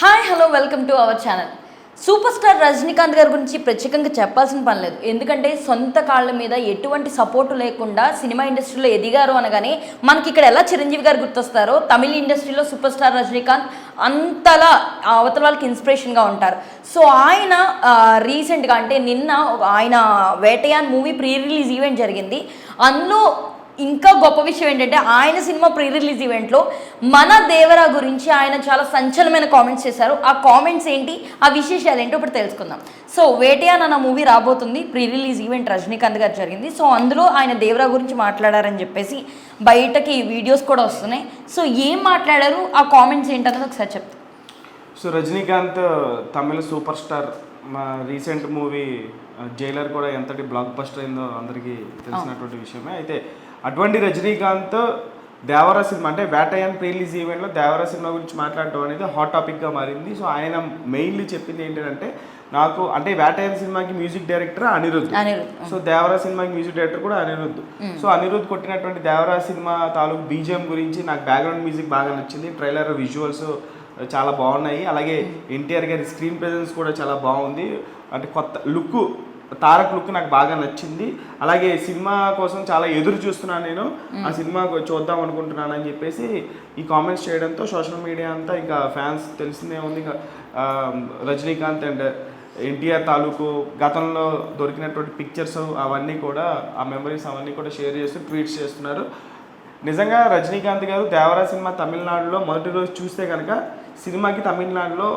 Hi hello welcome to our channel. Super star Rajinikanth గారి గురించి ప్రత్యేకంగా చెప్పాల్సిన పని లేదు. ఎందుకంటే సొంత కాళ్ళ మీద ఎటువంటి సపోర్టు లేకుండా సినిమా ఇండస్ట్రీలో ఎదిగారు అనగానే మనకి ఇక్కడ ఎలా చిరంజీవి గారు గుర్తొస్తారో తమిళ ఇండస్ట్రీలో సూపర్ స్టార్ రజనీకాంత్ అంతలా అవతల వాళ్ళకి ఇన్స్పిరేషన్గా ఉంటారు. సో ఆయన రీసెంట్గా అంటే నిన్న ఆయన Vettaiyan movie pre release event జరిగింది. అందులో ఇంకా గొప్ప విషయం ఏంటంటే ఆయన సినిమా ప్రీ రిలీజ్ ఈవెంట్లో మన దేవరా గురించి ఆయన చాలా సంచలనమైన కామెంట్స్ చేశారు. ఆ కామెంట్స్ ఏంటి, ఆ విశేషాలు ఏంటో ఇప్పుడు తెలుసుకుందాం. సో వేటయాన్ అన్న మూవీ రాబోతుంది, ప్రీ రిలీజ్ ఈవెంట్ రజనీకాంత్ గారు జరిగింది. సో అందులో ఆయన దేవరా గురించి మాట్లాడారని చెప్పేసి బయటకి వీడియోస్ కూడా వస్తున్నాయి. సో ఏం మాట్లాడారు, ఆ కామెంట్స్ ఏంటన్నది ఒకసారి చెప్తాను. సో రజనీకాంత్ తమిళ సూపర్ స్టార్, మా రీసెంట్ మూవీ జైలర్ కూడా ఎంతటి బ్లాక్ బస్టర్ అయిందో అందరికీ తెలిసినటువంటి విషయమే. అయితే అటువంటి రజనీకాంత్ దేవరా సినిమా అంటే వేటయాన్ ప్రీ రిలీజ్ ఈవెంట్లో దేవరా సినిమా గురించి మాట్లాడటం అనేది హాట్ టాపిక్గా మారింది. సో ఆయన మెయిన్లీ చెప్పింది ఏంటంటే నాకు అంటే వేటయాన్ సినిమాకి music director Anirudh, so Devara సినిమాకి మ్యూజిక్ డైరెక్టర్ కూడా అనిరుద్ధ్. సో అనిరుద్ధ్ కొట్టినటువంటి దేవరా సినిమా తాలూకు బీజిఎం గురించి నాకు బ్యాక్గ్రౌండ్ మ్యూజిక్ బాగా నచ్చింది. ట్రైలర్ విజువల్స్ చాలా బాగున్నాయి. అలాగే ఎన్టీఆర్ గారి స్క్రీన్ ప్రెజెన్స్ కూడా చాలా బాగుంది. అంటే కొత్త లుక్, తారక్ లుక్ నాకు బాగా నచ్చింది. అలాగే సినిమా కోసం చాలా ఎదురు చూస్తున్నాను, నేను ఆ సినిమా చూద్దాం అనుకుంటున్నాను అని చెప్పేసి ఈ కామెంట్స్ చేయడంతో సోషల్ మీడియా అంతా ఇంకా ఫ్యాన్స్ తెలిసిందే ఉంది. ఇంకా రజనీకాంత్ అండ్ ఎన్టీఆర్ తాలూకు గతంలో దొరికినటువంటి పిక్చర్స్ అవన్నీ కూడా, ఆ మెమరీస్ అవన్నీ కూడా షేర్ చేస్తూ ట్వీట్స్ చేస్తున్నారు. నిజంగా రజనీకాంత్ గారు దేవరా సినిమా తమిళనాడులో మొదటి రోజు చూస్తే కనుక సినిమాకి తమిళనాడులో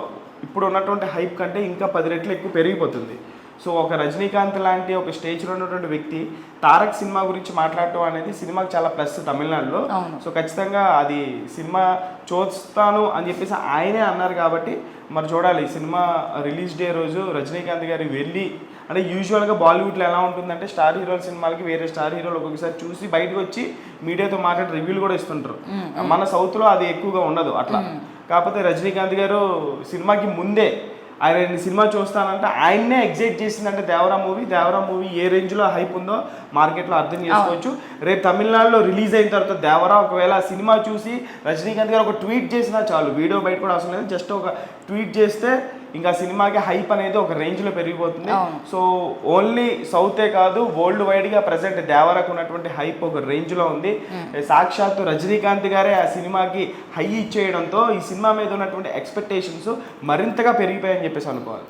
ఇప్పుడు ఉన్నటువంటి హైప్ కంటే ఇంకా 10 రెట్లు ఎక్కువ పెరిగిపోతుంది. సో ఒక రజనీకాంత్ లాంటి ఒక స్టేజ్లో ఉన్నటువంటి వ్యక్తి తారక్ సినిమా గురించి మాట్లాడటం అనేది సినిమాకి చాలా ప్లస్ తమిళనాడులో. సో ఖచ్చితంగా అది సినిమా చూస్తాను అని చెప్పేసి ఆయనే అన్నారు కాబట్టి మరి చూడాలి. సినిమా రిలీజ్ డే రోజు రజనీకాంత్ గారు వెళ్ళి, అంటే యూజువల్గా బాలీవుడ్లో ఎలా ఉంటుందంటే స్టార్ హీరోల సినిమాలకి వేరే స్టార్ హీరోలు ఒక్కొక్కసారి చూసి బయటకు వచ్చి మీడియాతో మాట్లాడి రివ్యూలు కూడా ఇస్తుంటారు. మన సౌత్లో అది ఎక్కువగా ఉండదు అట్లా. కాకపోతే రజనీకాంత్ గారు సినిమాకి ముందే ఆయన సినిమా చూస్తానంటే ఆయన్నే ఎగ్జైట్ చేసిందంటే దేవరా మూవీ ఏ రేంజ్లో హైప్ ఉందో మార్కెట్లో అర్థం చేసుకోవచ్చు. రేపు తమిళనాడులో రిలీజ్ అయిన తర్వాత దేవరా ఒకవేళ సినిమా చూసి రజనీకాంత్ గారు ఒక ట్వీట్ చేసినా చాలు, వీడియో బయట కూడా అవసరం లేదు, జస్ట్ ఒక ట్వీట్ చేస్తే ఇంకా సినిమాకి హైప్ అనేది ఒక రేంజ్లో పెరిగిపోతుంది. సో ఓన్లీ సౌతే కాదు, వరల్డ్ వైడ్గా ప్రజెంట్ దేవరాకు ఉన్నటువంటి హైప్ ఒక రేంజ్లో ఉంది. సాక్షాత్తు రజనీకాంత్ గారే ఆ సినిమాకి హై ఇచ్చేయడంతో ఈ సినిమా మీద ఉన్నటువంటి ఎక్స్పెక్టేషన్స్ మరింతగా పెరిగిపోయాయని చెప్పేసి అనుకోవాలి.